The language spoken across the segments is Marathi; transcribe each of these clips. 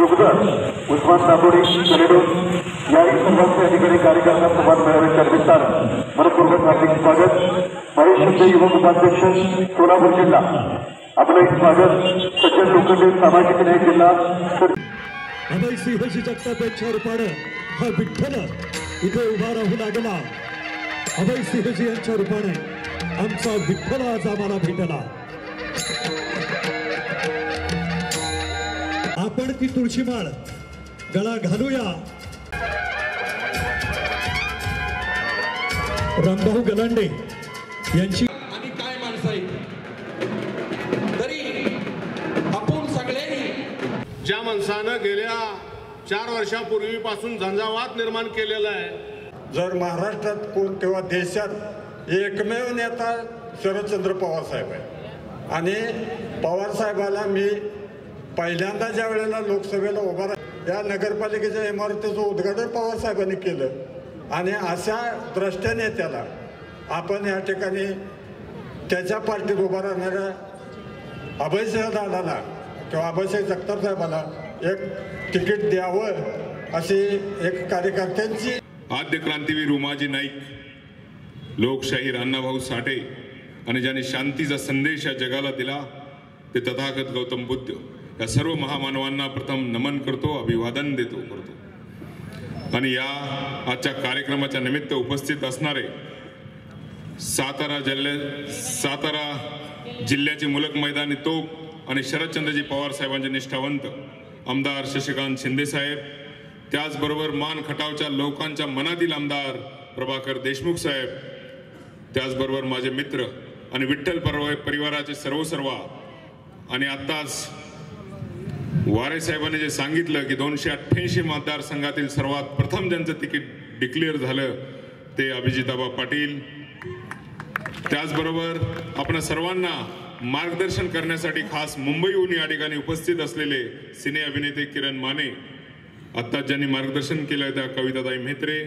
सुखदर उस्मान नागोरी कलेडो याही सर्वांचे अधिकारी कार्यकर्ता संवाद मेळाव्याच्या निमित्तानं मनपूर्वक हार्दिक स्वागत। महेश शिंदे युवक उपाध्यक्ष सोलापूर जिल्हा आपलं स्वागत। सज्जन लोखंडे सामाजिक न्याय जिल्हा अभय सिंहजी जगतापेक्षा रूपानं हा विठ्ठल इथे उभा राहू लागला। अभय सिंहजी यांच्या रूपाने आमचा विठ्ठल आज आम्हाला भेटला। आपण ती तुळशीमाळ गळा घालूया। रामभाऊ गलांडे यांची आणि काय माणसं आहेत तरी आपण सगळ्यांनी ज्या माणसानं गेल्या 4 वर्षापूर्वीपासून झंझावात निर्माण केलेला आहे। जर महाराष्ट्रात कोण किंवा देशात एकमेव नेता शरदचंद्र पवार साहेब आहे आणि पवार साहेबाला मी पहिल्यांदा ज्या वेळेला लोकसभेला उभा या नगरपालिकेच्या इमारतीचं उद्घाटन पवार साहेबांनी केलं आणि अशा द्रष्ट्या नेत्याला आपण या ठिकाणी त्याच्या पार्टीत उभा राहणाऱ्या अभयसिंह दादाला किंवा अभयसिंह जगताप साहेबाला एक तिकीट द्यावं अशी एक कार्यकर्त्यांची आद्य क्रांतीवीर उमाजी नाईक, लोकशाहीर अण्णाभाऊ साठे आणि ज्यांनी शांतीचा संदेश या जगाला दिला ते तथागत गौतम बुद्ध या सर्व महामानवांना प्रथम नमन करतो, अभिवादन करतो। आणि या आजच्या कार्यक्रमाच्या निमित्त उपस्थित असणारे सातारा जिल्ह्याचे मुलक मैदानी तोप आणि शरदचंद्रजी पवार साहेबांचे निष्ठावंत आमदार शशिकांत शिंदे साहेब, त्याचबरोबर मान खटावच्या लोकांच्या मनातील आमदार प्रभाकर देशमुख साहेब, त्याचबरोबर माझे मित्र आणि विठ्ठल परिवाराचे सर्वसर्वा आणि आत्ताच वारे साहेबांनी जे सांगितलं की 288 मतदारसंघातील सर्वात प्रथम ज्यांचं तिकीट डिक्लेअर झालं ते अभिजिताबा पाटील, त्याचबरोबर आपण सर्वांना मार्गदर्शन करण्यासाठी खास मुंबईहून या ठिकाणी उपस्थित असलेले सिने अभिनेते किरण माने, आत्ताच ज्यांनी मार्गदर्शन केलं त्या कविताताई म्हेत्रे,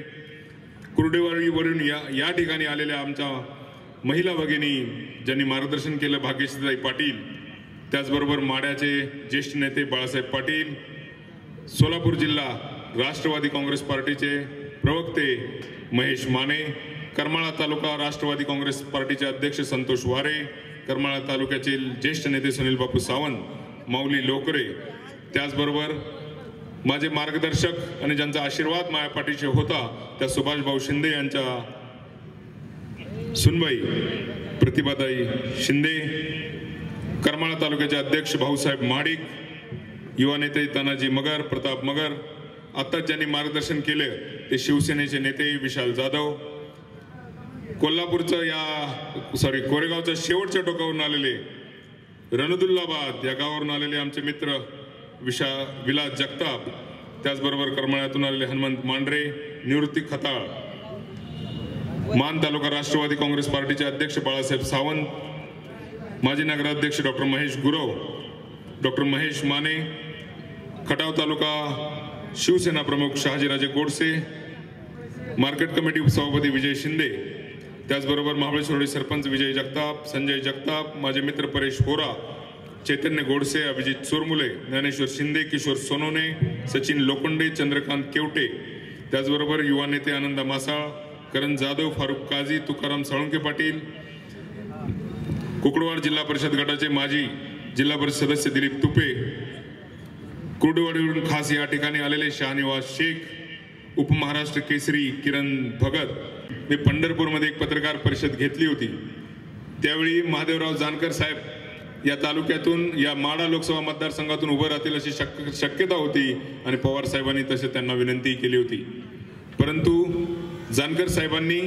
कुर्डेवाडीवरून या ठिकाणी आलेल्या आमच्या महिला भगिनी ज्यांनी मार्गदर्शन केलं भाग्यश्रीताई पाटील, त्याचबरोबर माड्याचे ज्येष्ठ नेते बाळासाहेब पाटील, सोलापूर जिल्हा राष्ट्रवादी काँग्रेस पार्टीचे प्रवक्ते महेश माने, करमाळा तालुका राष्ट्रवादी काँग्रेस पार्टीचे अध्यक्ष संतोष वारे, करमाळा तालुक्याचे ज्येष्ठ नेते सुनील बापू सावंत, माऊली लोकरे, त्याचबरोबर माझे मार्गदर्शक आणि ज्यांचा आशीर्वाद माझ्या पाठीशी होता त्या सुभाष भाऊ शिंदे यांच्या सुनबाई प्रतिभाताई शिंदे, करमाळा तालुक्याचे अध्यक्ष भाऊसाहेब महाडिक, युवा नेते तानाजी मगर, प्रताप मगर, आत्ताच ज्यांनी मार्गदर्शन केले ते शिवसेनेचे नेते विशाल जाधव, कोरेगावच्या शेवटच्या टोकावरून आलेले रणदुल्लाबाद या गावावरून आलेले आमचे मित्र विलास जगताप, त्याचबरोबर करमाळ्यातून आलेले हनुमंत मांढरे, निवृत्ती खताळ, मान तालुका राष्ट्रवादी काँग्रेस पार्टीचे अध्यक्ष बाळासाहेब सावंत, माजी नगराध्यक्ष डॉक्टर महेश गुरव, डॉक्टर महेश माने, खटाव तालुका शिवसेना प्रमुख शहाजीराजे गोडसे, मार्केट कमिटी सभापती विजय शिंदे, त्याचबरोबर महाबळेश्वरी सरपंच विजय जगताप, संजय जगताप, माझे मित्र परेश होरा, चैतन्य गोडसे, अभिजित चोरमुले, ज्ञानेश्वर शिंदे, किशोर सोनोने, सचिन लोखंडे, चंद्रकांत केवटे, त्याचबरोबर युवा नेते आनंदा मासाळ, करण जाधव, फारुख काझी, तुकाराम साळुंके पाटील, कुकडवाड जिल्हा परिषद गटाचे माजी जिल्हा परिषद सदस्य दिलीप तुपे, कुर्डेवाडीवरून खास या ठिकाणी आलेले शाहनिवाज शेख, उपमहाराष्ट्र केसरी किरण भगत। मी पंढरपूरमध्ये एक पत्रकार परिषद घेतली होती, त्यावेळी महादेवराव जानकर साहेब या तालुक्यातून या माडा लोकसभा मतदारसंघातून उभं राहतील अशी शक्यता होती आणि पवार साहेबांनी तसे त्यांना विनंती केली होती, परंतु जानकर साहेबांनी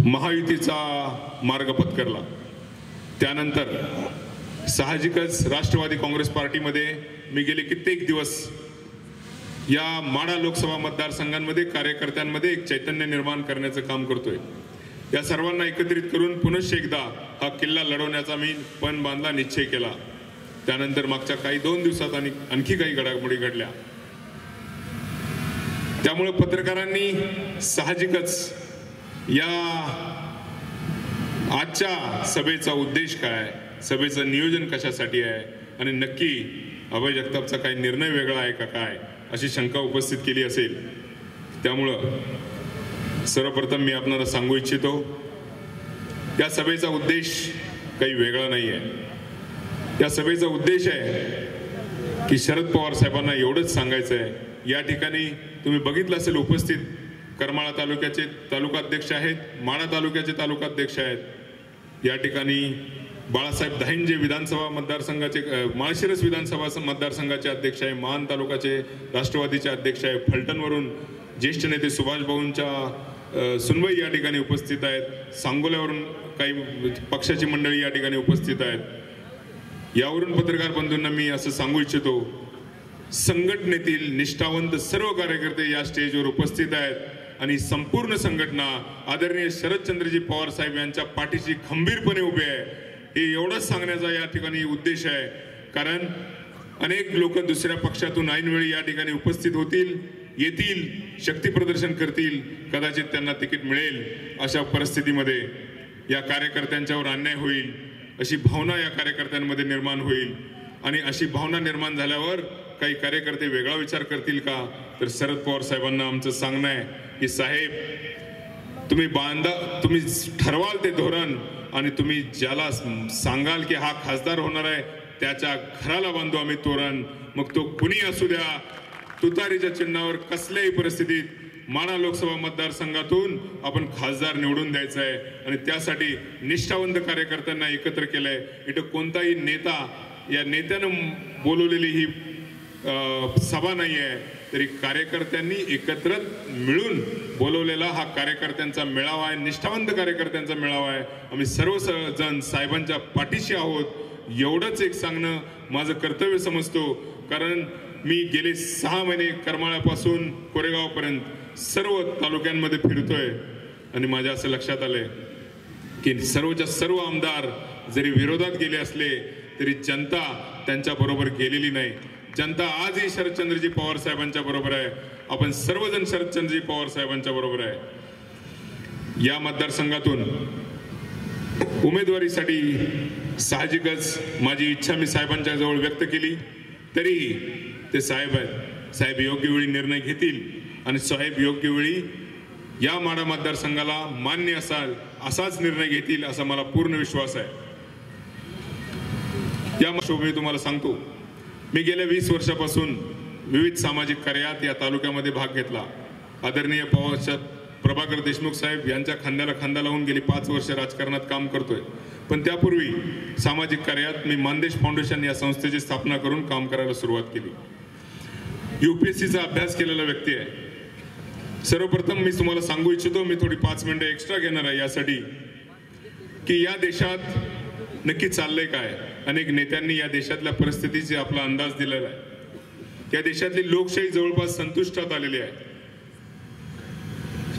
महायुतीचा मार्ग पत्करला। त्यानंतर साहजिकच राष्ट्रवादी काँग्रेस पार्टीमध्ये मी गेले कित्येक दिवस या माडा लोकसभा मतदारसंघांमध्ये कार्यकर्त्यांमध्ये एक चैतन्य निर्माण करण्याचं काम करतोय। या सर्वांना एकत्रित करून पुनश्च एकदा हा किल्ला लढवण्याचा मी पण बांधला, निश्चय केला। त्यानंतर मागच्या काही 2 दिवसात आणखी काही घडामोडी घडल्या, त्यामुळे पत्रकारांनी साहजिकच या आजच्या सभेचा उद्देश काय, सभेचं नियोजन कशासाठी आहे आणि नक्की अभय जगतापचा काही निर्णय वेगळा आहे का काय अशी शंका उपस्थित केली असेल. त्यामुळं सर्वप्रथम मी आपणाला सांगू इच्छितो या सभेचा उद्देश काही वेगळा नाही आहे. या सभेचा उद्देश आहे की शरद पवार साहेबांना एवढंच सांगायचं आहे. या ठिकाणी तुम्ही बघितलं असेल उपस्थित करमाळा तालुक्याचे तालुकाध्यक्ष आहेत, माढा तालुक्याचे तालुकाध्यक्ष आहेत. या ठिकाणी बाळासाहेब दाहिंजे विधानसभा मतदारसंघाचे माळशिरस विधानसभा मतदारसंघाचे अध्यक्ष आहे, मान तालुक्याचे राष्ट्रवादीचे अध्यक्ष आहे, फलटणवरून ज्येष्ठ नेते सुभाष भाऊंच्या सुनवई या ठिकाणी उपस्थित आहेत, सांगोल्यावरून काही पक्षाची मंडळी या ठिकाणी उपस्थित आहेत. यावरून पत्रकार बंधूंना मी असं सांगू इच्छितो, संघटनेतील निष्ठावंत सर्व कार्यकर्ते या स्टेजवर उपस्थित आहेत आणि संपूर्ण संघटना आदरणीय शरदचंद्रजी पवार साहेब यांच्या पाठीशी खंबीरपणे उभे आहे. हे एवढंच सांगण्याचा या ठिकाणी उद्देश आहे. कारण अनेक लोक दुसऱ्या पक्षातून ऐनवेळी या ठिकाणी उपस्थित होतील, येतील, शक्ती प्रदर्शन करतील, कदाचित त्यांना तिकीट मिळेल. अशा परिस्थितीमध्ये या कार्यकर्त्यांच्यावर अन्याय होईल अशी भावना या कार्यकर्त्यांमध्ये निर्माण होईल. आणि अशी भावना निर्माण झाल्यावर काही कार्यकर्ते वेगळा विचार करतील का, तर शरद पवार साहेबांना आमचं सांगणं आहे की साहेब तुम्ही ठरवाल ते धोरण आणि तुम्ही ज्याला सांगाल की हा खासदार होणार आहे त्याच्या घराला बांधू आम्ही तोरण. मग तो कुणी असू द्या, तुतारीच्या चिन्हावर कसल्याही परिस्थितीत माढा लोकसभा मतदारसंघातून आपण खासदार निवडून द्यायचा आहे. आणि त्यासाठी निष्ठावंत कार्यकर्त्यांना एकत्र केलंय. इथं कोणताही नेता या नेत्यानं बोलवलेली ही सभा नाही आहे, तरी कार्यकर्त्यांनी एकत्र मिळून बोलवलेला हा कार्यकर्त्यांचा मेळावा आहे, निष्ठावंत कार्यकर्त्यांचा मेळावा आहे. आम्ही सर्व जण साहेबांच्या पाठीशी आहोत एवढंच एक सांगणं माझं कर्तव्य समजतो. कारण मी गेले 6 महिने करमाळ्यापासून कोरेगावपर्यंत सर्व तालुक्यांमध्ये फिरतोय आणि माझ्या असं लक्षात आलंय की सर्वच्या सर्व आमदार जरी विरोधात गेले असले तरी जनता त्यांच्या बरोबर गेलेली नाही. जनता आजही शरदचंद्रजी पवार साहेबांच्या बरोबर आहे. आपण सर्वजण शरदचंद्रजी पवार साहेबांच्या बरोबर आहे. या मतदारसंघातून उमेदवारीसाठी साहजिकच माझी इच्छा मी साहेबांच्या जवळ व्यक्त केली, तरीही ते साहेब आहेत. साहेब योग्य वेळी निर्णय घेतील आणि साहेब योग्य वेळी या माढा मतदारसंघाला मान्य असाच निर्णय घेतील असा मला पूर्ण विश्वास आहे. या मी तुम्हाला सांगतो, मी गेल्या 20 वर्षापासून विविध सामाजिक कार्यात या तालुक्यामध्ये भाग घेतला. आदरणीय प्रभाकर देशमुख साहेब यांच्या खांद्याला खांदा लावून गेली 5 वर्ष राजकारणात काम करतोय. पण त्यापूर्वी सामाजिक कार्यात मी मानदेश फाउंडेशन या संस्थेची स्थापना करून काम करायला सुरुवात केली. UPSCचा अभ्यास केलेला व्यक्ती आहे. सर्वप्रथम मी तुम्हाला सांगू इच्छितो, मी थोडी 5 मिनिटं एक्स्ट्रा घेणार आहे यासाठी की या देशात नक्की चाललंय काय. अनेक नेत्यांनी या देशातल्या परिस्थितीचे आपला अंदाज दिलेला आहे. या देशातली लोकशाही जवळपास संतुष्टात आलेली आहे.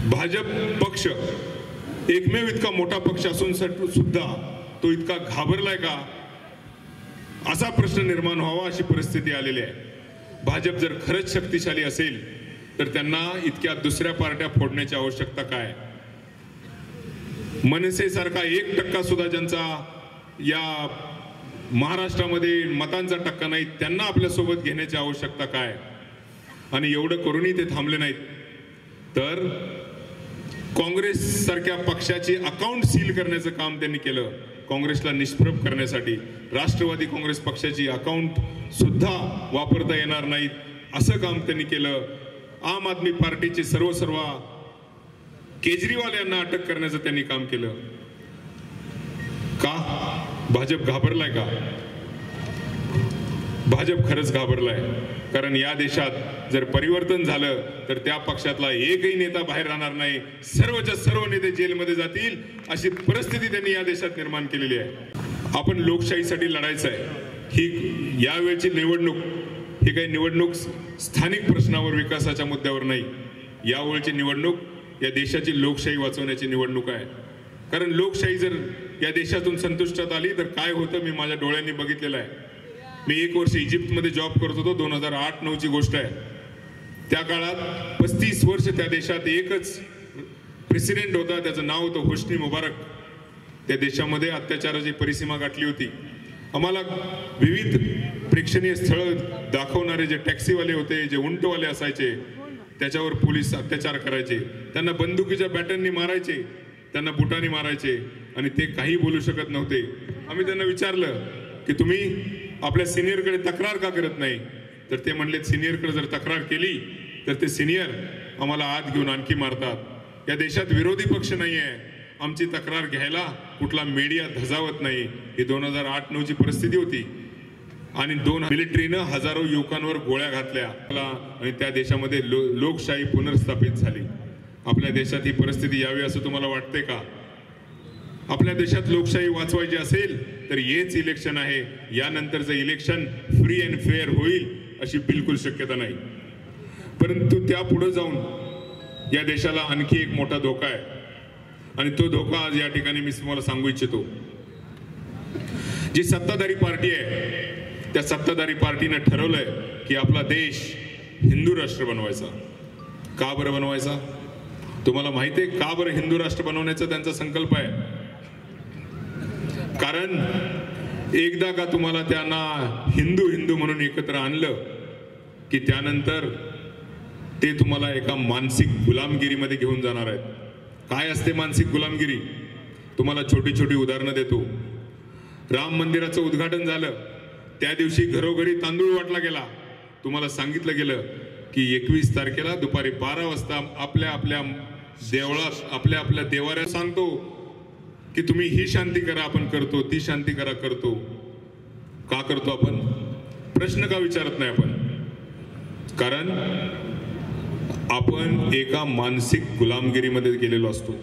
भाजप पक्ष एकमेव इतका मोठा पक्ष असून सुद्धा तो इतका घाबरलाय का, असा प्रश्न निर्माण व्हावा अशी परिस्थिती आलेली आहे. भाजप जर खरंच शक्तिशाली असेल तर त्यांना इतक्या दुसऱ्या पार्ट्या फोडण्याची आवश्यकता काय. मनसेसारखा 1% सुद्धा ज्यांचा या महाराष्ट्रामध्ये मतांचा टक्का नाही, त्यांना आपल्यासोबत घेण्याची आवश्यकता काय. आणि एवढं करूनही ते थांबले नाहीत, तर काँग्रेस सारख्या पक्षाची अकाउंट सील करण्याचं काम त्यांनी केलं. काँग्रेसला निष्प्रभ करण्यासाठी राष्ट्रवादी काँग्रेस पक्षाची अकाउंट सुद्धा वापरता येणार नाहीत असं काम त्यांनी केलं. आम आदमी पार्टीचे सर्व केजरीवाल यांना अटक करण्याचं त्यांनी काम केलं. का? भाजप घाबरलाय का? भाजप खरंच घाबरलाय. कारण या देशात जर परिवर्तन झालं तर त्या पक्षातला एकही नेता बाहेर राहणार नाही, सर्वच्या सर्व नेते जेलमध्ये जातील अशी परिस्थिती त्यांनी या देशात निर्माण केलेली आहे. आपण लोकशाहीसाठी लढायचं आहे. ही यावेळची निवडणूक ही काही निवडणूक स्थानिक प्रश्नावर विकासाच्या मुद्द्यावर नाही. यावेळची निवडणूक या देशाची लोकशाही वाचवण्याची निवडणूक आहे. कारण लोकशाही जर या देशातून संतुष्टात आली तर काय होतं मी माझ्या डोळ्यांनी बघितलेलं आहे. मी 1 वर्ष इजिप्तमध्ये जॉब करत होतो. 2008-9ची गोष्ट आहे. त्या काळात 35 वर्ष त्या देशात एकच प्रेसिडेंट होता, त्याचं नाव होतं होस्नी मुबारक. त्या देशामध्ये अत्याचाराची परिसीमा गाठली होती. आम्हाला विविध प्रेक्षणीय स्थळं दाखवणारे जे टॅक्सीवाले होते, जे उंटवाले असायचे, त्याच्यावर पोलीस अत्याचार करायचे, त्यांना बंदुकीच्या बॅटननी मारायचे, त्यांना बुटाने मारायचे आणि ते काही बोलू शकत नव्हते. आम्ही त्यांना विचारलं की तुम्ही आपल्या सिनियरकडे तक्रार का करत नाही? तर ते म्हणले सिनियरकडे जर तक्रार केली तर ते सिनियर आम्हाला आत घेऊन आणखी मारतात. या देशात विरोधी पक्ष नाही आहे, आमची तक्रार घ्यायला कुठला मीडिया धजावत नाही. ही 2008-9ची परिस्थिती होती आणि मिलिटरीनं हजारो युवकांवर गोळ्या घातल्या आणि त्या देशामध्ये लोकशाही पुनर्स्थापित झाली. आपल्या देशात ही परिस्थिती यावी असं तुम्हाला वाटते का? आपल्या देशात लोकशाही वाचवायची असेल तर हेच इलेक्शन आहे. यानंतरचं इलेक्शन फ्री अँड फेअर होईल अशी बिलकुल शक्यता नाही. परंतु त्या पुढे जाऊन या देशाला आणखी एक मोठा धोका आहे आणि तो धोका आज या ठिकाणी मी तुम्हाला सांगू इच्छितो. जी सत्ताधारी पार्टी आहे त्या सत्ताधारी पार्टीने ठरवलंय की आपला देश हिंदू राष्ट्र बनवायचा. का बरं बनवायचा? तुम्हाला माहिती आहे का बरं हिंदू राष्ट्र बनवण्याचा त्यांचा संकल्प आहे? कारण एकदा का तुम्हाला त्यांना हिंदू हिंदू म्हणून एकत्र आणलं की त्यानंतर ते तुम्हाला एका मानसिक गुलामगिरीमध्ये घेऊन जाणार आहेत. काय असते मानसिक गुलामगिरी? तुम्हाला छोटी छोटी उदाहरणं देतो. राम मंदिराचं उद्घाटन झालं, त्या दिवशी घरोघरी तांदूळ वाटला गेला. तुम्हाला सांगितलं गेलं की 21 तारखेला दुपारी 12 वाजता आपल्या आपल्या देवळात आपल्या आपल्या देवाऱ्यात सांगतो की तुम्ही ही शांती करा, आपण करतो, ती शांती करा, करतो. का करतो आपण? प्रश्न का विचारत नाही आपण? कारण आपण एका मानसिक गुलामगिरीमध्ये गेलेलो असतो.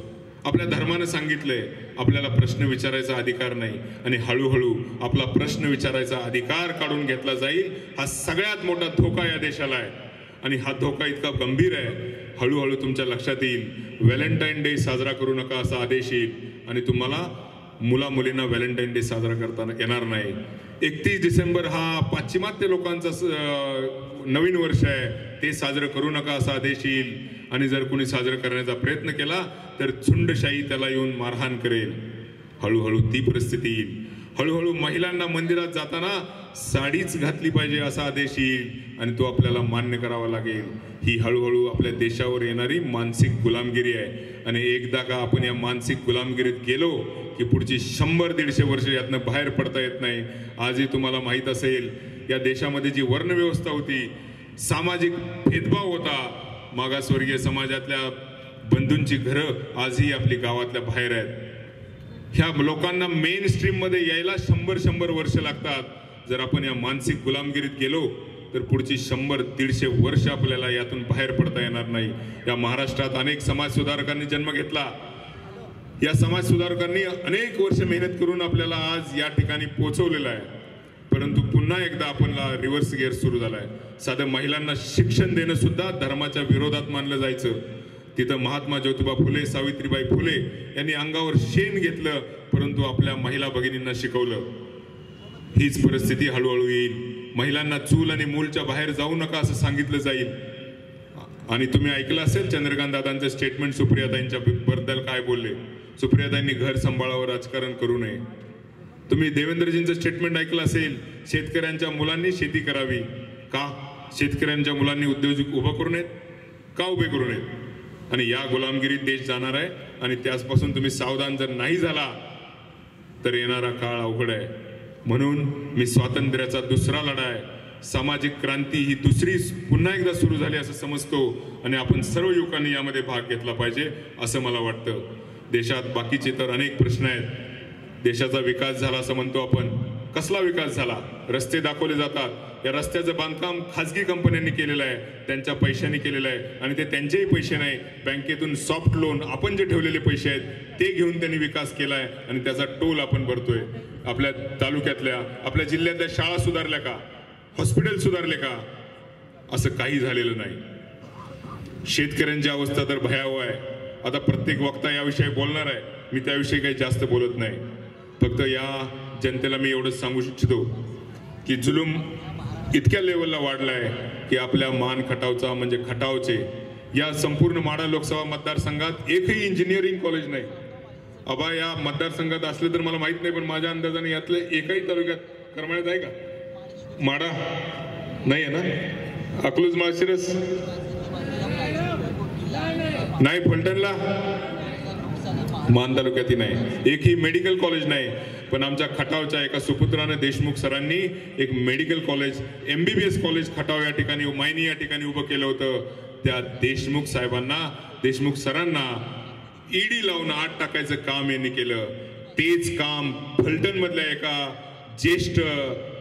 आपल्या धर्मानं सांगितलंय आपल्याला प्रश्न विचारायचा अधिकार नाही आणि हळूहळू आपला प्रश्न विचारायचा अधिकार काढून घेतला जाईल. हा सगळ्यात मोठा धोका या देशाला आहे आणि हा धोका इतका गंभीर आहे, हळूहळू तुमच्या लक्षात येईल. व्हॅलेंटाईन डे साजरा करू नका असा आदेश येईल आणि तुम्हाला मुला मुलींना व्हॅलेंटाईन डे साजरा करता येणार नाही. 31 डिसेंबर हा पाश्चिमात्य लोकांचा नवीन वर्ष आहे, ते साजरं करू नका असा आदेश येईल आणि जर कोणी साजरं करण्याचा प्रयत्न केला तर झुंडशाही त्याला येऊन मारहाण करेल. हळूहळू ती परिस्थिती येईल. हळूहळू महिलांना मंदिरात जाताना साडीच घातली पाहिजे असा आदेश येईल आणि तो आपल्याला मान्य करावा लागेल. ही हळूहळू आपल्या देशावर येणारी मानसिक गुलामगिरी आहे आणि एकदा का आपण या मानसिक गुलामगिरीत गेलो की पुढची 100-150 वर्ष यातनं बाहेर पडता येत नाही. आजही तुम्हाला माहीत असेल या देशामध्ये जी वर्णव्यवस्था होती, सामाजिक भेदभाव होता, मागासवर्गीय समाजातल्या बंधूंची घरं आजही आपली गावातल्या बाहेर आहेत. ह्या लोकांना मेन स्ट्रीम मध्ये यायला 100 वर्ष लागतात. जर आपण या मानसिक गुलामगिरीत गेलो तर पुढची 100-150 वर्ष आपल्याला यातून बाहेर पडता येणार नाही. या महाराष्ट्रात अनेक समाजसुधारकांनी जन्म घेतला. या समाजसुधारकांनी अनेक वर्ष मेहनत करून आपल्याला आज या ठिकाणी पोहोचवलेलं आहे. परंतु पुन्हा एकदा आपल्याला रिव्हर्स गिअर सुरू झालाय. साधं महिलांना शिक्षण देणं सुद्धा धर्माच्या विरोधात मानलं जायचं. तिथं महात्मा ज्योतिबा फुले, सावित्रीबाई फुले यांनी अंगावर शेण घेतलं परंतु आपल्या महिला भगिनींना शिकवलं. हीच परिस्थिती हळूहळू येईल. महिलांना चूल आणि मूलच्या बाहेर जाऊ नका असं सांगितलं जाईल. आणि तुम्ही ऐकलं असेल चंद्रकांत दादांचं स्टेटमेंट सुप्रियाताईंच्या बद्दल काय बोलले. सुप्रियाताईंनी घर सांभाळावं, राजकारण करू नये. तुम्ही देवेंद्रजींचं स्टेटमेंट ऐकलं असेल, शेतकऱ्यांच्या मुलांनी शेती करावी. का? शेतकऱ्यांच्या मुलांनी उद्योजक उभं करू नयेत? का उभे करू नयेत? आणि या गुलामगिरीत देश जाणार आहे आणि त्याचपासून तुम्ही सावधान जर नाही झाला तर येणारा काळ अवघड आहे. म्हणून मी स्वातंत्र्याचा दुसरा लढा आहे, सामाजिक क्रांती ही दुसरी पुन्हा एकदा सुरू झाली असं समजतो आणि आपण सर्व युवकांनी यामध्ये भाग घेतला पाहिजे असं मला वाटतं. देशात बाकीचे तर अनेक प्रश्न आहेत. देशाचा विकास झाला असं म्हणतो आपण. कसला विकास झाला? रस्ते दाखवले जातात. या रस्त्याचं बांधकाम खाजगी कंपन्यांनी केलेलं आहे, त्यांच्या पैशांनी केलेलं आहे आणि ते त्यांचेही पैसे नाही, बँकेतून सॉफ्ट लोन आपण जे ठेवलेले पैसे आहेत ते घेऊन त्यांनी विकास केला आहे आणि त्याचा टोल आपण भरतोय. आपल्या तालुक्यातल्या आपल्या जिल्ह्यातल्या शाळा सुधारल्या का? हॉस्पिटल सुधारले का? असं काही झालेलं नाही. शेतकऱ्यांची अवस्था तर भयावह आहे. आता प्रत्येक वक्ता याविषयी बोलणार आहे, मी त्याविषयी काही जास्त बोलत नाही. फक्त या जनतेला मी एवढंच सांगू इच्छितो की जुलूम इतक्या लेवलला वाढलाय की आपल्या मान खटावचा म्हणजे खटावचे या संपूर्ण माढा लोकसभा मतदारसंघात एकही इंजिनिअरिंग कॉलेज नाही. अबा या मतदारसंघात असले तर मला माहित नाही, पण माझ्या अंदाजाने यातले एकही तालुक्यात करमाळ्यात आहे का? माडा नाही आहे ना? अकलूज माळशिरस नाही, फलटणला मान तालुक्यातही नाही, एकही मेडिकल कॉलेज नाही. पण आमच्या खटावच्या एका सुपुत्रानं देशमुख सरांनी एक medical college, MBBS college Khatav या ठिकाणी, मायनी या ठिकाणी उभं केलं होतं. त्या देशमुख साहेबांना, देशमुख सरांना ईडी लावून आत टाकायचं काम यांनी केलं. तेच काम फलटण मधल्या एका ज्येष्ठ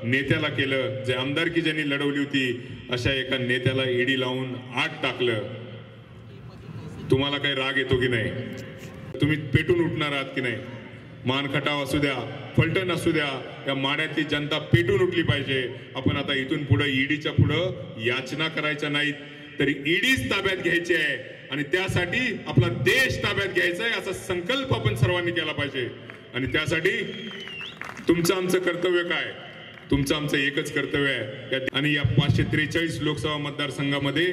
नेत्याला केलं. जे आमदारकी ज्यांनी लढवली होती अशा एका नेत्याला ईडी लावून आत टाकलं. तुम्हाला काही राग येतो की नाही? तुम्ही पेटून उठणार आहात की नाही? मानखटाव असू द्या, फलटण असू द्या, या माड्यातली जनता पेटून उठली पाहिजे. आपण आता इथून पुढे ईडीच्या पुढं याचना करायच्या नाहीत, तरी ईडीच ताब्यात घ्यायची आहे आणि त्यासाठी आपला देश ताब्यात घ्यायचा आहे असा संकल्प आपण सर्वांनी केला पाहिजे. आणि त्यासाठी तुमचं आमचं कर्तव्य काय? तुमचं आमचं एकच कर्तव्य आहे. आणि या 543 लोकसभा मतदारसंघामध्ये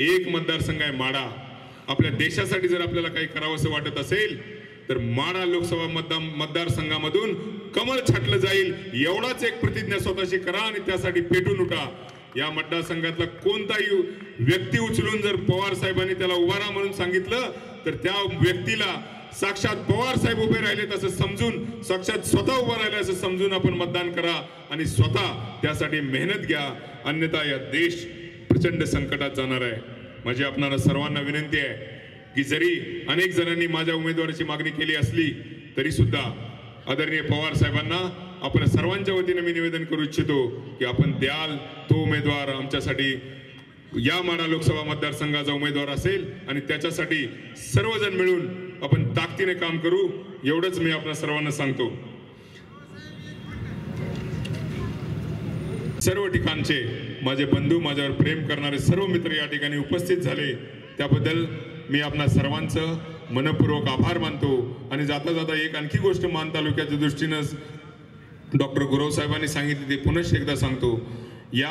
एक मतदारसंघ आहे माडा. आपल्या देशासाठी जर आपल्याला काही करावंसं वाटत असेल तर माडा लोकसभा मतदारसंघामधून कमळ छाटलं जाईल एवढाच एक प्रतिज्ञा स्वतःशी करा आणि त्यासाठी पेटून उठा. या मतदारसंघातला कोणताही व्यक्ती उचलून जर पवार साहेबांनी त्याला उभा राहा म्हणून सांगितलं तर त्या व्यक्तीला साक्षात पवार साहेब उभे राहिले तसं समजून, साक्षात स्वतः उभा राहिले असं समजून आपण मतदान करा आणि स्वतः त्यासाठी मेहनत घ्या. अन्यथा या देश प्रचंड संकटात जाणार आहे. माझी आपणाला सर्वांना विनंती आहे की जरी अनेक जणांनी माझ्या उमेदवाराची मागणी केली असली तरी सुद्धा आदरणीय पवार साहेबांना आपल्या सर्वांच्या वतीने मी निवेदन करू इच्छितो की आपण द्याल तो उमेदवार आमच्यासाठी या माडा लोकसभा मतदारसंघाचा उमेदवार असेल आणि त्याच्यासाठी सर्वजण मिळून आपण ताकदीने काम करू. एवढंच मी आपल्या सर्वांना सांगतो. सर्व ठिकाणचे माझे बंधू, माझ्यावर प्रेम करणारे सर्व मित्र या ठिकाणी उपस्थित झाले, त्याबद्दल मी आपणा सर्वांचं मनपूर्वक आभार मानतो. आणि जाता जाता एक आणखी गोष्ट मान तालुक्याच्या दृष्टीनं डॉक्टर गुरव साहेबांनी सांगितली ते पुनश्च एकदा सांगतो. या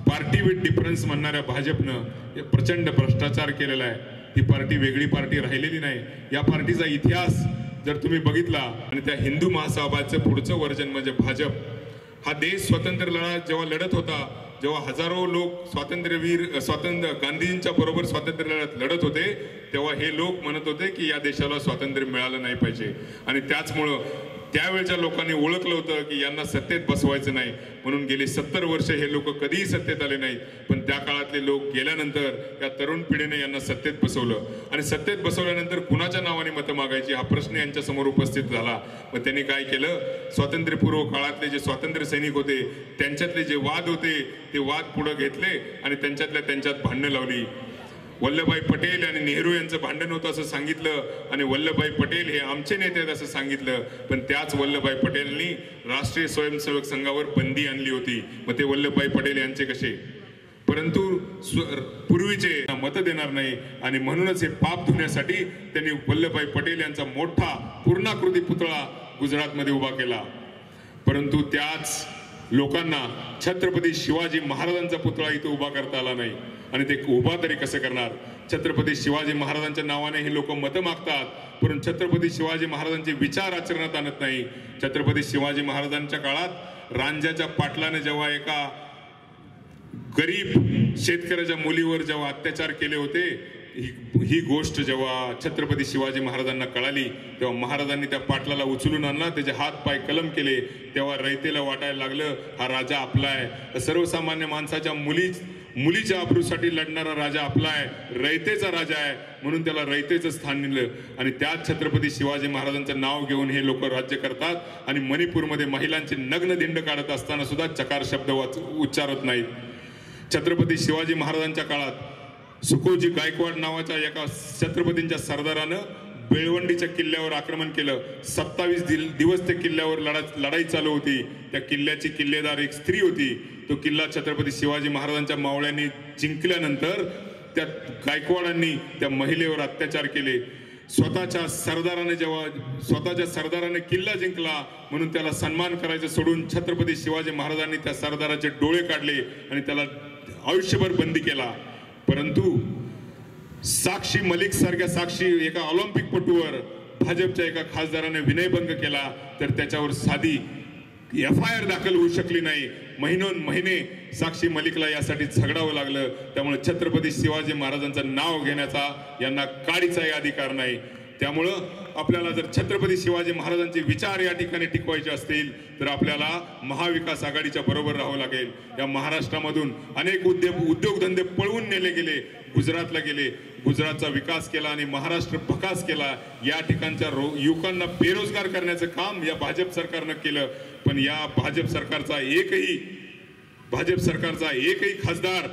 पार्टी विथ डिफरन्स म्हणणाऱ्या भाजपनं प्रचंड भ्रष्टाचार केलेला आहे. ती पार्टी वेगळी पार्टी राहिलेली नाही. या पार्टीचा इतिहास जर तुम्ही बघितला आणि त्या हिंदू महासभाचं पुढचं वर्जन म्हणजे भाजप. हा देश स्वातंत्र्य लढा जेव्हा लढत होता, जेव्हा हजारो लोक स्वातंत्र्यवीर गांधीजींच्या बरोबर स्वातंत्र्य लढत होते, तेव्हा हे लोक म्हणत होते की या देशाला स्वातंत्र्य मिळालं नाही पाहिजे. आणि त्याचमुळं त्यावेळच्या लोकांनी ओळखलं होतं की यांना सत्तेत बसवायचं नाही, म्हणून गेली 70 वर्ष हे लोक कधीही सत्तेत आले नाहीत. पण त्या काळातले लोक गेल्यानंतर या तरुण पिढीने यांना सत्तेत बसवलं आणि सत्तेत बसवल्यानंतर कुणाच्या नावाने मतं मागायची हा प्रश्न यांच्या समोर उपस्थित झाला. मग त्यांनी काय केलं? स्वातंत्र्यपूर्व काळातले जे स्वातंत्र्य सैनिक होते त्यांच्यातले जे वाद होते ते वाद पुढे घेतले आणि त्यांच्यात भांडणं लावली. वल्लभभाई पटेल आणि नेहरू यांचं भांडण होतं असं सांगितलं आणि वल्लभभाई पटेल हे आमचे नेते आहेत असं सांगितलं. पण त्याच वल्लभभाई पटेलनी राष्ट्रीय स्वयंसेवक संघावर बंदी आणली होती. मग ते वल्लभभाई पटेल यांचे कसे? परंतु पूर्वीचे मतं देणार नाही आणि म्हणूनच हे पाप धुण्यासाठी त्यांनी वल्लभभाई पटेल यांचा मोठा पूर्णाकृती पुतळा गुजरातमध्ये उभा केला. परंतु त्याच लोकांना छत्रपती शिवाजी महाराजांचा पुतळा इथे उभा करता आला नाही. आणि ते उभा तरी कसं करणार? छत्रपती शिवाजी महाराजांच्या नावाने हे लोक मतं मागतात, परंतु छत्रपती शिवाजी महाराजांचे विचार आचरणात आणत नाही. छत्रपती शिवाजी महाराजांच्या काळात रांजाच्या पाटलाने जेव्हा एका गरीब शेतकऱ्याच्या मुलीवर जेव्हा अत्याचार केले होते, ही गोष्ट जेव्हा छत्रपती शिवाजी महाराजांना कळाली तेव्हा महाराजांनी त्या पाटलाला उचलून आणला, त्याचे हात पाय कलम केले. तेव्हा रयतेला वाटायला लागलं हा राजा आपला आहे. सर्वसामान्य माणसाच्या मुलीच्या अब्रूसाठी लढणारा राजा आपला आहे, रयतेचा राजा आहे, म्हणून त्याला रयतेचं स्थान दिलं. आणि त्याच छत्रपती शिवाजी महाराजांचं नाव घेऊन हे लोक राज्य करतात आणि मणिपूरमध्ये महिलांचे नग्न दिंड काढत असताना सुद्धा चकार शब्द उच्चारत नाहीत. छत्रपती शिवाजी महाराजांच्या काळात सुखोजी गायकवाड नावाच्या एका छत्रपतींच्या सरदारानं बेळवंडीच्या किल्ल्यावर आक्रमण केलं. 27 दिवस त्या किल्ल्यावर लढाई चालू होती. त्या किल्ल्याची किल्लेदार एक स्त्री होती. तो किल्ला छत्रपती शिवाजी महाराजांच्या मावळ्यांनी जिंकल्यानंतर त्या गायकवाडांनी त्या महिलेवर अत्याचार केले. स्वतःच्या सरदाराने किल्ला जिंकला म्हणून त्याला सन्मान करायचं सोडून छत्रपती शिवाजी महाराजांनी त्या सरदाराचे डोळे काढले आणि त्याला आयुष्यभर बंदी केला. परंतु साक्षी मलिक सारख्या साक्षी एका ऑलिम्पिक पटूवर भाजपच्या एका खासदाराने विनयभंग केला तर त्याच्यावर साधी FIR दाखल होऊ शकली नाही. महिने साक्षी मलिकला यासाठी झगडावं लागलं. त्यामुळे छत्रपती शिवाजी महाराजांचं नाव घेण्याचा यांना काडीचाही अधिकार नाही. त्यामुळं आपल्याला जर छत्रपती शिवाजी महाराजांचे विचार या ठिकाणी टिकवायचे असतील तर आपल्याला महाविकास आघाडीच्या बरोबर राहावं लागेल. या महाराष्ट्रामधून अनेक उद्योगधंदे पळवून नेले गेले, गुजरातला गेले, गुजरातचा विकास केला आणि महाराष्ट्र भकास केला. या ठिकाणच्या युवकांना बेरोजगार करण्याचं काम या भाजप सरकारनं केलं. पण या भाजप सरकारचा एकही खासदार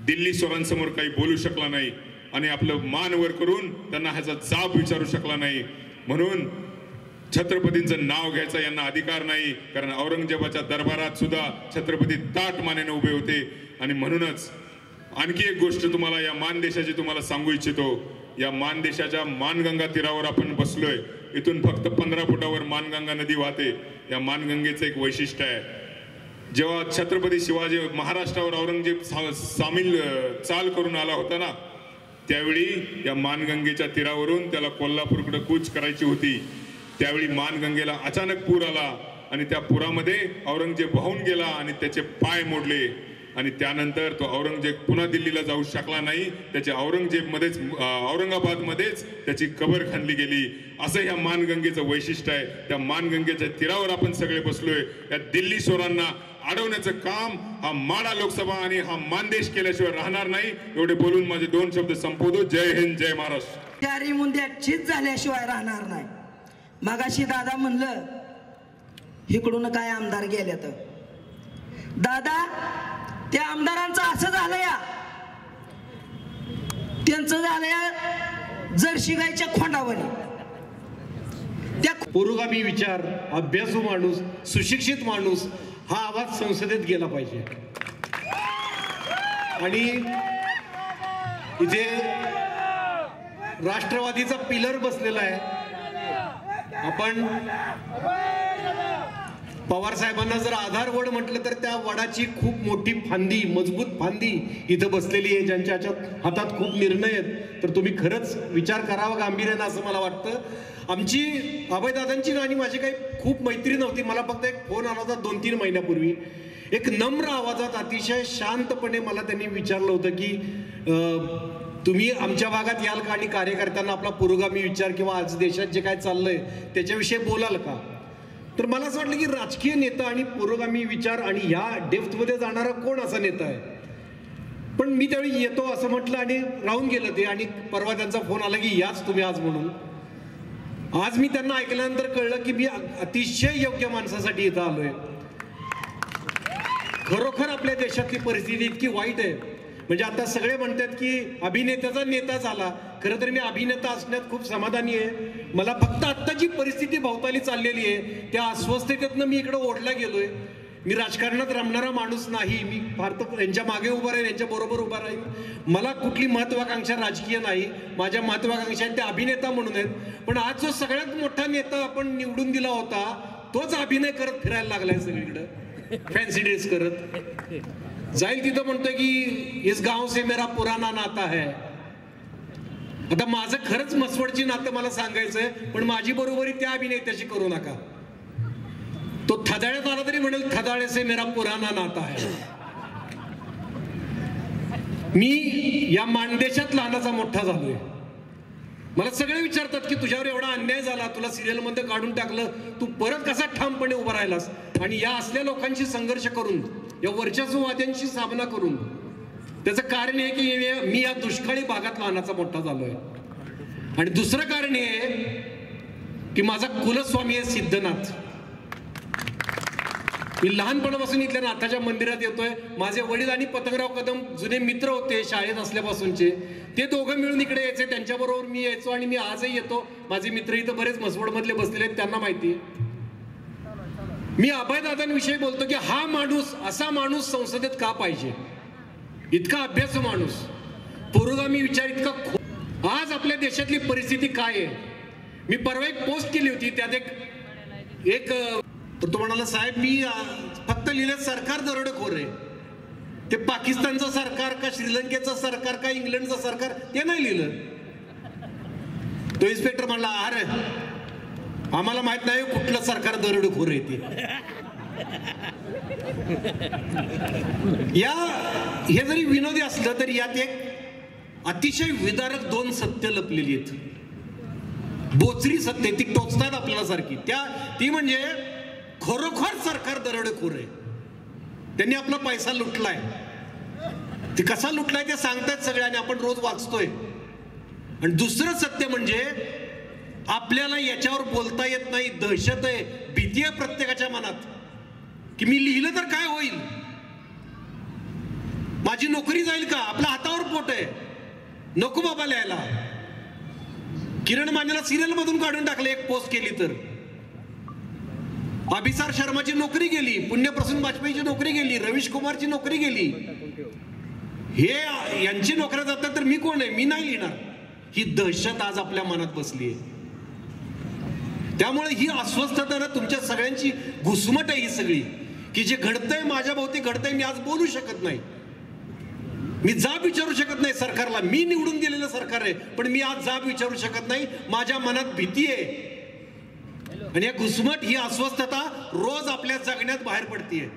दिल्ली स्वरांसमोर काही बोलू शकला नाही आणि आपलं मान वर करून त्यांना ह्याचा जाब विचारू शकला नाही. म्हणून छत्रपतींचं नाव घ्यायचा यांना अधिकार नाही. कारण औरंगजेबाच्या दरबारात सुद्धा छत्रपती ताट मानेने उभे होते. आणि म्हणूनच आणखी एक गोष्ट तुम्हाला या मानदेशाची तुम्हाला सांगू इच्छितो. या मानदेशाच्या मानगंगा तीरावर आपण बसलोय. इथून फक्त 15 फुटावर मानगंगा नदी वाहते. या मानगंगेचं एक वैशिष्ट्य आहे, जेव्हा छत्रपती शिवाजी महाराष्ट्रावर औरंगजेब चाल करून आला होता ना, त्यावेळी या मानगंगेच्या तीरावरून त्याला कोल्हापूरकडे कूच करायची होती. त्यावेळी मानगंगेला अचानक पूर आला आणि त्या पुरामध्ये औरंगजेब वाहून गेला आणि त्याचे पाय मोडले. आणि त्यानंतर तो औरंगजेब पुन्हा दिल्लीला जाऊ शकला नाही. त्याच्या औरंगाबादमध्येच त्याची कबर खणली गेली. असं या मानगंगेचं वैशिष्ट्य आहे. त्या मानगंगेच्या तीरावर आपण सगळे बसलोय. या दिल्ली चोरांना अडवण्याचं काम हा माढा लोकसभा आणि हा मानदेश केल्याशिवाय राहणार नाही. एवढे बोलून माझे 2 शब्द संपवतो. जय हिंद, जय महाराष्ट्र. चारी मुंद्या चीज झाल्याशिवाय राहणार नाही. मगाशी दादा म्हणलं इकडून काय आमदार गेले तर दादा, त्या आमदारांचं असं झालं या, त्यांचं झालं या जर्शी गायच्या खोंडावणी. त्या पुरोगामी विचार, अभ्यासू माणूस, सुशिक्षित माणूस हा आवाज संसदेत गेला पाहिजे. आणि इथे राष्ट्रवादीचा पिलर बसलेला आहे. आपण पवार साहेबांना जर आधार वड म्हटलं तर त्या वडाची खूप मोठी फांदी, मजबूत फांदी इथं बसलेली आहे, ज्यांच्या हातात खूप निर्णय आहेत. तर तुम्ही खरंच विचार करावा गांभीर्यानं असं मला वाटतं. आमची अभयदादांची आणि माझी काही खूप मैत्री नव्हती. मला फक्त एक फोन आला होता 2-3 महिन्यापूर्वी. एक नम्र आवाजात अतिशय शांतपणे मला त्यांनी विचारलं होतं की तुम्ही आमच्या भागात याल का आणि कार्यकर्त्यांना आपला पुरोगामी विचार किंवा आज देशात जे काय चाललंय त्याच्याविषयी बोलाल का. तर मला असं वाटलं की राजकीय नेता आणि पुरोगामी विचार आणि ह्या डेप्थमध्ये जाणारा कोण असा नेता आहे. पण मी त्यावेळी येतो असं म्हटलं आणि राहून गेलं ते. आणि परवा त्यांचा फोन आला की याच तुम्ही आज म्हणून. आज मी त्यांना ऐकल्यानंतर कळलं की मी अतिशय योग्य माणसासाठी इथं आलोय. खरोखर आपल्या देशातली परिस्थिती इतकी वाईट आहे. म्हणजे आता सगळे म्हणतात की अभिनेत्याचा नेता झाला. खरं तर मी अभिनेता असण्यात खूप समाधानी आहे. मला फक्त आत्ता जी परिस्थिती भोवताली चाललेली आहे त्या अस्वस्थतेतनं मी इकडे ओढला गेलोय. मी राजकारणात रमणारा माणूस नाही. मी फार तर यांच्या मागे उभा राहील, यांच्या बरोबर उभा राहील. मला कुठली महत्वाकांक्षा राजकीय नाही. माझ्या महत्वाकांक्षा त्या अभिनेता म्हणून आहेत. पण आज जो सगळ्यात मोठा नेता आपण निवडून दिला होता तोच अभिनय करत फिरायला लागलाय सगळीकडे, फॅन्सी ड्रेस करत. जाईल तिथं म्हणतोय की इस गाव से मेरा पुराना नाता है. आता माझं खरंच मसवडची नातं मला सांगायचंय, पण माझी बरोबरी त्या अभिनेत्याची करू नका. तो थदाळ्यात आला तरी म्हणेल थदाळे से मेरा पुराना नाता है. मी या मानदेशात लहानाचा मोठा झालोय. मला सगळे विचारतात की तुझ्यावर एवढा अन्याय झाला, तुला सिरियल मध्ये काढून टाकलं, तू परत कसा ठामपणे उभा राहिलास. आणि या असल्या लोकांशी संघर्ष करून, या वर्चस्ववाद्यांशी सामना करून, त्याचं कारण हे की मी या दुष्काळी भागात लहानाचा मोठा झालोय. आणि दुसरं कारण हे की माझा कुलस्वामी आहे सिद्धनाथ. मी लहानपणापासून इथल्या नाथाच्या मंदिरात येतोय. माझे वडील आणि पतंगराव कदम जुने मित्र होते शाळेत असल्यापासूनचे. ते दोघं मिळून इकडे यायचे, त्यांच्याबरोबर मी यायचो आणि मी आजही येतो. माझे मित्र इथं बरेच मसवडमधले बसलेले आहेत, त्यांना माहिती आहे. मी अभयदादांविषयी बोलतो की हा माणूस, असा माणूस संसदेत का पाहिजे. इतका अभ्यासू माणूस, पुरोगामी विचार इतका. आज आपल्या देशातली परिस्थिती काय आहे. मी परवा एक पोस्ट केली होती, त्यात एक तो म्हणाला साहेब मी फक्त लिहिलं सरकार दरोडेखोर आहे. ते पाकिस्तानचं सरकार का श्रीलंकेचं सरकार का इंग्लंडचं सरकार ते नाही लिहिलं. तो इन्स्पेक्टर म्हणला अरे आम्हाला माहित नाही कुठलं सरकार दरोडेखोर आहे ते. हे जरी विनोदी असलं तरी यात एक अतिशय विदारक 2 सत्य लपलेली आहेत. बोचरी सत्य ती टोचतात आपल्याला सारखी. ती म्हणजे खरोखर सरकार दरोडेखोर आहे. त्यांनी आपला पैसा लुटलाय. ते कसा लुटलाय ते सांगतात सगळे आणि आपण रोज वाचतोय. आणि दुसरं सत्य म्हणजे आपल्याला याच्यावर बोलता येत नाही. दहशत आहे, भीती आहे प्रत्येकाच्या मनात की मी लिहिलं तर काय होईल, माझी नोकरी जाईल का, आपल्या हातावर पोट आहे, नको बाबा लिहायला. किरण मानेला सिरियल मधून काढून टाकले एक पोस्ट केली तर. अभिसार शर्माची नोकरी गेली, पुण्यप्रसून वाजपेयीची नोकरी गेली, रवीश कुमारची नोकरी गेली. हे यांची नोकऱ्या जातात तर मी कोण आहे, मी नाही लिहिणार. ही दहशत आज आपल्या मनात बसली आहे. त्यामुळे ही अस्वस्थता ना तुमच्या सगळ्यांची घुसमट आहे ही सगळी, की जे घडतंय माझ्या भोवती घडतंय, मी आज बोलू शकत नाही, मी जाब विचारू शकत नाही सरकारला. मी निवडून दिलेलं सरकार आहे पण मी आज जाब विचारू शकत नाही. माझ्या मनात भीती आहे. आणि या घुसमट ही अस्वस्थता रोज आपल्या जगण्यात बाहेर पडतीये.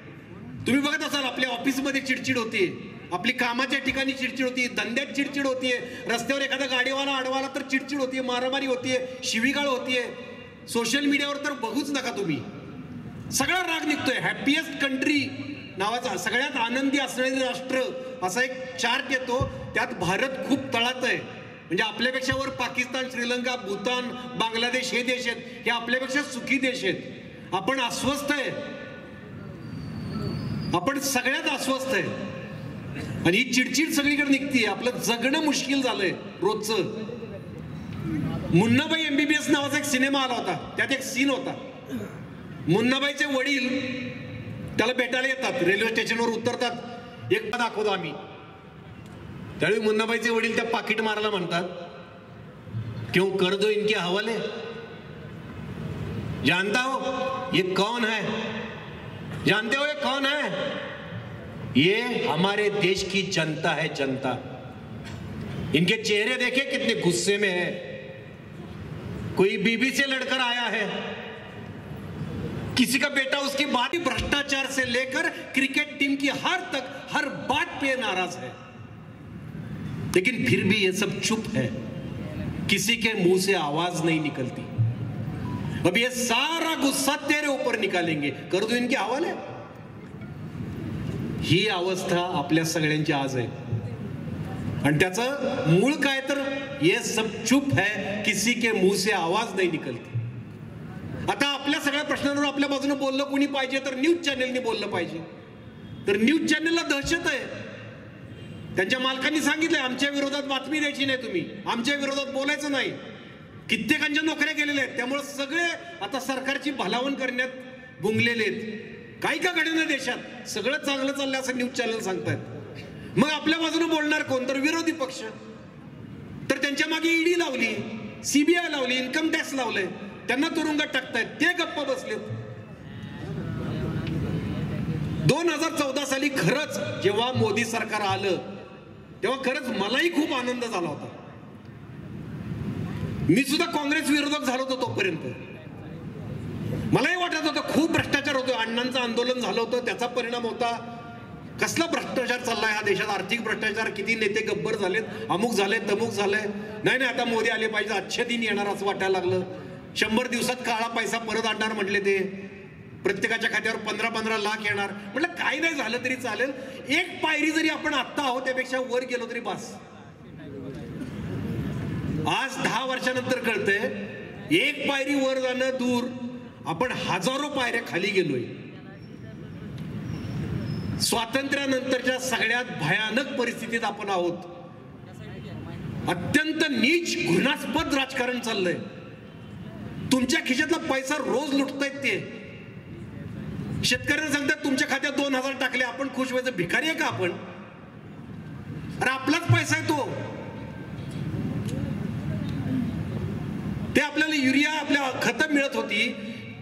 तुम्ही बघत असाल आपल्या ऑफिसमध्ये चिडचिड होतीये, आपली कामाच्या ठिकाणी चिडचिड होती, धंद्यात चिडचिड होतीये, रस्त्यावर एखादा गाडीवाला अडवाला तर चिडचिड होतीये, मारामारी होतीये, शिवीगाळ होतीये. सोशल मीडियावर तर बघूच नका तुम्ही. सगळा राग निघतोय. हॅपीएस्ट कंट्री नावाचा, सगळ्यात आनंदी असणारी राष्ट्र असा एक चार्ट येतो. त्यात भारत खूप तळात आहे. म्हणजे आपल्यापेक्षा वर पाकिस्तान, श्रीलंका, भूतान, बांगलादेश हे देश आहेत. हे आपल्यापेक्षा सुखी देश आहेत. आपण अस्वस्थ आहे, आपण सगळ्यात अस्वस्थ आहे. आणि ही चिडचिड सगळीकडे निघतीये. आपलं जगणं मुश्किल झालंय रोजचं. मुन्नाबाई MBBS नावाचा एक सिनेमा आला होता. त्यात एक सीन होता. मुन्नाबाईचे वडील त्याला भेटायला येतात, रेल्वे स्टेशनवर उतरतात. एक दाखवतो आम्ही. त्यावेळी मुन्नाबाईचे वडील त्या पाकिट मारायला म्हणतात, क्यों कर दो इनके हवाले, जानता हो ये कौन है, जानते हो ये कौन है, ये हमारे देश की जनता है, जनता. इनके चेहरे देखे कितने गुस्से में है. कोई बीबी से लड़कर आया है, किसी का बेटा उसकी बात, भ्रष्टाचार से लेकर क्रिकेट टीम की हार तक हर बात पे नाराज है. लेकिन फिर भी ये सब चुप है, किसी के मुंह से आवाज नहीं निकलती. अब ये सारा गुस्सा तेरे ऊपर निकालेंगे, कर दो इनके हवाले. ही अवस्था आपल्या सगळ्यांची आज आहे. आणि त्याचं मूळ काय तर ये सब चुप है, किसी के मुंह से आवाज नहीं निकलती. आता आपल्या सगळ्या प्रश्नांवर आपल्या बाजूने बोललं कोणी पाहिजे तर न्यूज चॅनेलनी बोललं पाहिजे. तर न्यूज चॅनेलला दहशत आहे. त्यांच्या मालकांनी सांगितलंय आमच्या विरोधात बातमी द्यायची नाही, तुम्ही आमच्या विरोधात बोलायचं नाही. कित्येकांच्या नोकऱ्या गेलेल्या आहेत. त्यामुळे सगळे आता सरकारची भलावण करण्यात गुंगलेले आहेत. काही का घडलं देशात, सगळं चांगलं चाललंय असं न्यूज चॅनल सांगतायत. मग आपल्या बाजूने बोलणार कोण तर विरोधी पक्ष. तर त्यांच्या मागे ईडी लावली, CBI लावली, इन्कम टॅक्स लावलंय, त्यांना तुरुंगात टाकतायत, ते गप्पा बसलेत. 2014 साली खरंच जेव्हा मोदी सरकार आलं तेव्हा खरंच मलाही खूप आनंद झाला होता. मी सुद्धा काँग्रेस विरोधक झालो होतो तोपर्यंत. मलाही वाटत होतं खूप भ्रष्टाचार होतो. अण्णांचं आंदोलन झालं होतं, त्याचा परिणाम होता. कसला भ्रष्टाचार चाललाय ह्या देशात, आर्थिक भ्रष्टाचार, किती नेते गब्बर झालेत, अमुक झाले तमुक झालंय. नाही आता मोदी आले पाहिजे, अच्छे दिन येणार असं वाटायला लागलं. 100 दिवसात काळा पैसा परत आणणार म्हटले ते. प्रत्येकाच्या खात्यावर 15-15 लाख येणार. म्हटलं काही नाही झालं तरी चालेल, एक पायरी जरी आपण आत्ता आहोत त्यापेक्षा वर गेलो तरी बास. आज 10 वर्षानंतर कळतंय एक पायरी वर जाणं दूर, आपण हजारो पायऱ्या खाली गेलोय. स्वातंत्र्यानंतरच्या सगळ्यात भयानक परिस्थितीत आपण आहोत. अत्यंत नीच घृणास्पद राजकारण चाललंय. तुमच्या खिशातला पैसा रोज लुटतायत ते. शेतकऱ्यांना सांगतात तुमच्या खात्यात 2000 टाकले, आपण खुश व्हायचं, भिकारी आहे का आपण? अरे आपलाच पैसा आहे तो. ते आपल्याला युरिया, आपल्या खतं मिळत होती.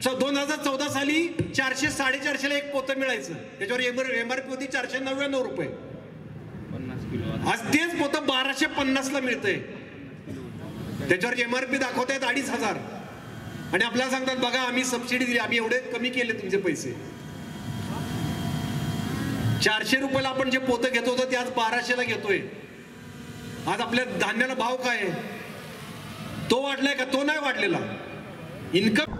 2014 साली 400-450 एक पोतं मिळायचं. त्याच्यावर MRP होती 499 रुपये. आज तेच पोतं 1250 ला मिळतंय. त्याच्यावर MRP दाखवतायत 2500. आणि आपल्याला सांगतात बघा आम्ही सबसिडी दिली, आम्ही एवढे कमी केले तुमचे पैसे. 400 रुपयाला आपण जे पोतं घेत होतो ते आज 1200ला घेतोय. आज आपल्या धान्याला भाव काय आहे? तो वाढलाय का? तो नाही वाढलेला. इन्कम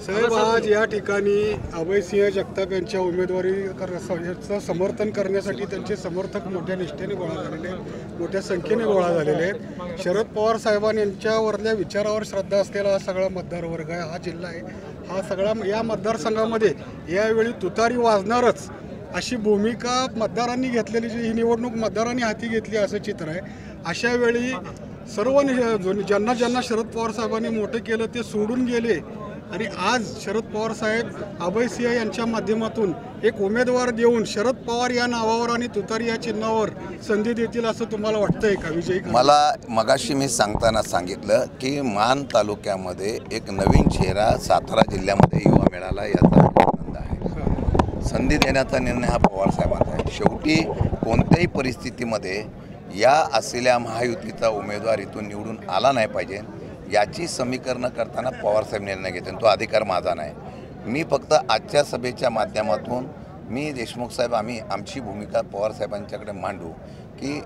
साहेब, आज या ठिकाणी अभयसिंह जगताप यांच्या उमेदवारीचं समर्थन करण्यासाठी त्यांचे समर्थक मोठ्या निष्ठेने गोळा झालेले आहेत, मोठ्या संख्येने गोळा झालेले आहेत. शरद पवार साहेबांनी यांच्यावरल्या विचारावर श्रद्धा असलेला हा सगळा मतदारवर्ग आहे, हा जिल्हा आहे. हा सगळा या मतदारसंघामध्ये यावेळी तुतारी वाजणारच अशी भूमिका मतदारांनी घेतलेली, ही निवडणूक मतदारांनी हाती घेतली असं चित्र आहे. अशा वेळी सर्व ज्यांना ज्यांना शरद पवार साहेबांनी मोठे केलं ते सोडून गेले आणि आज शरद पवार साहेब अभयसिंह यांच्या माध्यमातून एक उमेदवार देऊन शरद पवार या नावावर आणि तुतारी या चिन्हावर संधी देतील असं तुम्हाला वाटतंय का विजयी? मला मगाशी मी सांगताना सांगितलं की मान तालुक्यामध्ये एक नवीन चेहरा सातारा जिल्ह्यामध्ये युवा मिळाला, याचा आनंद आहे. संधी देण्याचा निर्णय हा पवार साहेबांचा आहे. शेवटी कोणत्याही परिस्थितीमध्ये या असलेल्या महायुतीचा उमेदवार इथून निवडून आला नाही पाहिजे याची समीकरणं करताना पवारसाहेब निर्णय घेतात, तो अधिकार माझा नाही. मी फक्त आजच्या सभेच्या माध्यमातून मी देशमुख साहेब आमची भूमिका पवारसाहेबांच्याकडे मांडू की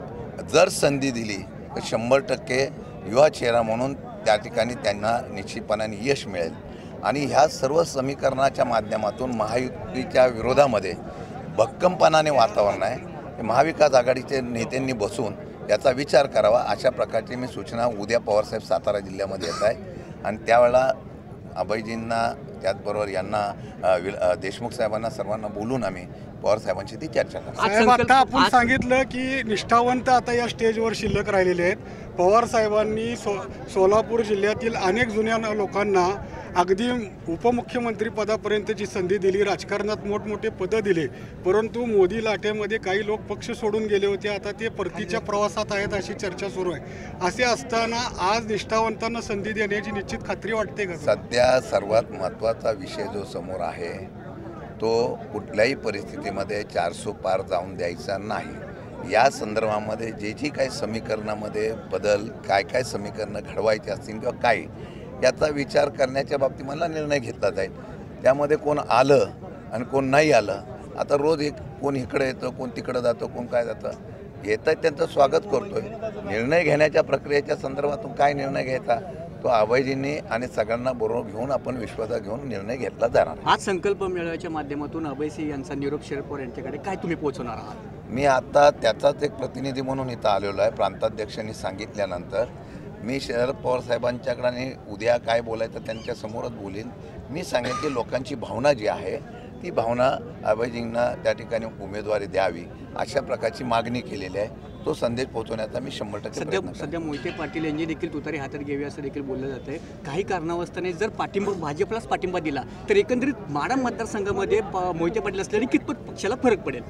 जर संधी दिली तर 100% युवा चेहरा म्हणून त्या ठिकाणी त्यांना निश्चितपणाने यश मिळेल. आणि ह्या सर्व समीकरणाच्या माध्यमातून महायुतीच्या विरोधामध्ये भक्कमपणाने वातावरण आहे. महाविकास आघाडीचे नेत्यांनी बसून याचा विचार करावा अशा प्रकारची मी सूचना उद्या पवारसाहेब सातारा जिल्ह्यामध्ये येत आहे आणि त्यावेळेला अभयजींना त्याचबरोबर यांना देशमुख साहेबांना सर्वांना बोलून आम्ही पवारसाहेबांची ती चर्चा करू. साहेब, आता आपण सांगितलं की निष्ठावंत आता या स्टेजवर शिल्लक राहिलेले आहेत. पवार साहेबांनी सोलापूर जिल्ह्यातील अनेक जुन्या लोकांना अगदी उपमुख्यमंत्री पदापर्यंतची संधी दिली, राजकारणात मोठमोठे पदं दिले, परंतु मोदी लाटेमध्ये काही लोक पक्ष सोडून गेले होते. आता ते परतीच्या प्रवासात आहेत अशी चर्चा सुरू आहे. असे असताना आज निष्ठावंतांना संधी देण्याची निश्चित खात्री वाटते का? सध्या सर्वात महत्त्वाचा विषय जो समोर आहे तो कुठल्याही परिस्थितीमध्ये 400 पार जाऊन द्यायचा नाही. या संदर्भामध्ये जे काही समीकरणामध्ये बदल काय समीकरणं घडवायचे असतील किंवा काय याचा विचार करण्याच्या बाबतीत मला निर्णय घेतला जाईल. त्यामध्ये कोण आलं आणि कोण नाही आलं, आता रोज कोण इकडे येतं, कोण तिकडं जातं, कोण काय जातं, येतं त्यांचं स्वागत करतोय. निर्णय घेण्याच्या प्रक्रियेच्या संदर्भातून काय निर्णय घ्यायचा तो अभयजींनी आणि सगळ्यांना बरोबर घेऊन आपण विश्वासात घेऊन निर्णय घेतला जाणार. आज संकल्प मेळाव्याच्या माध्यमातून अभयसिंह यांचा निरोप शरद पवार यांच्याकडे काय तुम्ही पोहोचवणार आहात? मी आता त्याचाच एक प्रतिनिधी म्हणून इथं आलेलो आहे. प्रांताध्यक्षांनी सांगितल्यानंतर मी शरद पवार साहेबांच्याकडे आणि उद्या काय बोलायचं त्यांच्यासमोरच बोलीन. मी सांगेन की लोकांची भावना जी आहे ती भावना अभयजींना त्या ठिकाणी उमेदवारी द्यावी अशा प्रकारची मागणी केलेली आहे. तो संदेश पोहोचवण्याचा मी 100% सध्या मोहिते पाटील यांनी देखील तुतारी हातात घ्यावी असं देखील बोललं जातं आहे. काही कारणावस्थाने जर भाजपलाच पाठिंबा दिला तर एकंदरीत माढा मतदारसंघामध्ये मोहिते पाटील असल्याने कितपत पक्षाला फरक पडेल?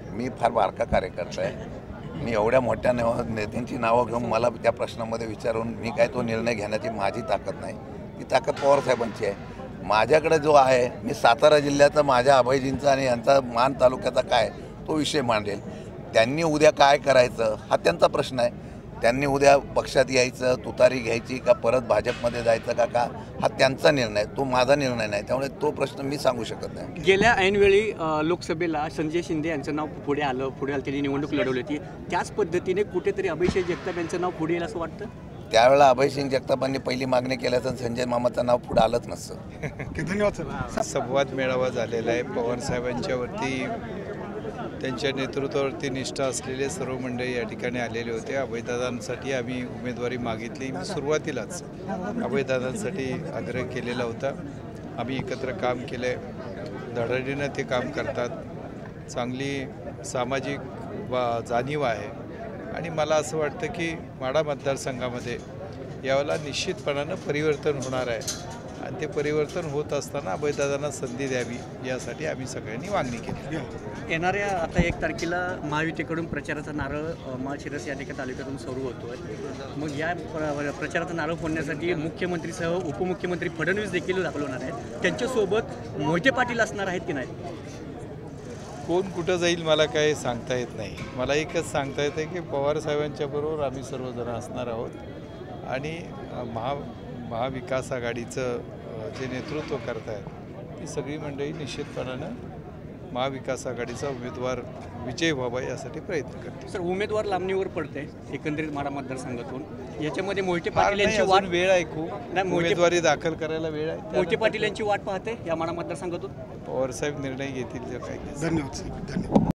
मी फार बारका कार्यकर्ता आहे. मी एवढ्या मोठ्या नेत्यांची नावं घेऊन मला त्या प्रश्नामध्ये विचारून मी काय तो निर्णय घेण्याची माझी ताकद नाही, ती ताकद पवारसाहेबांची आहे. माझ्याकडे जो आहे मी सातारा जिल्ह्याचा माझ्या अभयजींचा आणि यांचा मान तालुक्याचा काय तो विषय मांडेल. त्यांनी उद्या काय करायचं हा त्यांचा प्रश्न आहे. त्यांनी उद्या पक्षात यायचं, तुतारी घ्यायची का परत भाजपमध्ये जायचं का हा त्यांचा निर्णय, तो माझा निर्णय नाही. त्यामुळे तो प्रश्न मी सांगू शकत नाही. गेल्या ऐनवेळी लोकसभेला संजय शिंदे यांचं नाव पुढे आलं त्यांनी निवडणूक लढवली होती. त्याच पद्धतीने कुठेतरी अभयसिंह जगताप यांचं नाव पुढे येईल असं वाटतं? त्यावेळेला अभयसिंह जगतापांनी पहिली मागणी केल्याचं संजय मामाचं नाव पुढे आलंच नसतं. धन्यवाद. संवाद मेळावा झालेला आहे. पवारसाहेबांच्यावरती त्यांच्या नेतृत्वावरती निष्ठा असलेले सर्व मंडळी या ठिकाणी आलेले होते. अभयदादांसाठी आम्ही उमेदवारी मागितली. मी सुरुवातीलाच अभयदादांसाठी आग्रह केलेला होता. आम्ही एकत्र काम केलं आहे. धडाडीनं ते काम करतात. चांगली सामाजिक जाणीव आहे आणि मला असं वाटतं की माढा मतदारसंघामध्ये यावेळेला निश्चितपणानं परिवर्तन होणार आहे आणि ते परिवर्तन होत असताना अभयदादांना संधी द्यावी यासाठी आम्ही सगळ्यांनी मागणी केली. येणाऱ्या आता 1 तारखेला महायुतीकडून प्रचाराचा नारळ माळशिरस या ठिकाणी तालुक्यातून सुरू होतो. मग या प्रचाराचा नारळ फोडण्यासाठी मुख्यमंत्रीसह उपमुख्यमंत्री फडणवीस देखील दाखल होणार आहेत. त्यांच्यासोबत मोहिते पाटील असणार आहेत की नाही? कोण कुठं जाईल मला काही सांगता येत नाही. मला एकच सांगता येतं की पवारसाहेबांच्या बरोबर आम्ही सर्वजण असणार आहोत आणि महाविकास आघाडीचं जे नेतृत्व करतायत ती सगळी मंडळी निश्चितपणानं महाविकास आघाडीचा उमेदवार विजय व्हावा यासाठी प्रयत्न करते. सर, उमेदवार लांबणीवर पडते एकंदरीत माढा मतदारसंघातून. याच्यामध्ये मोहिते फार पाटील नाही, यांची अजून वाट वेळ आहे खूप. नाही, उमेदवारी दाखल करायला वेळ आहे. मोहिते पाटील यांची वाट पाहते या माढा मतदारसंघातून. पवारसाहेब निर्णय घेतील जे काय. धन्यवाद.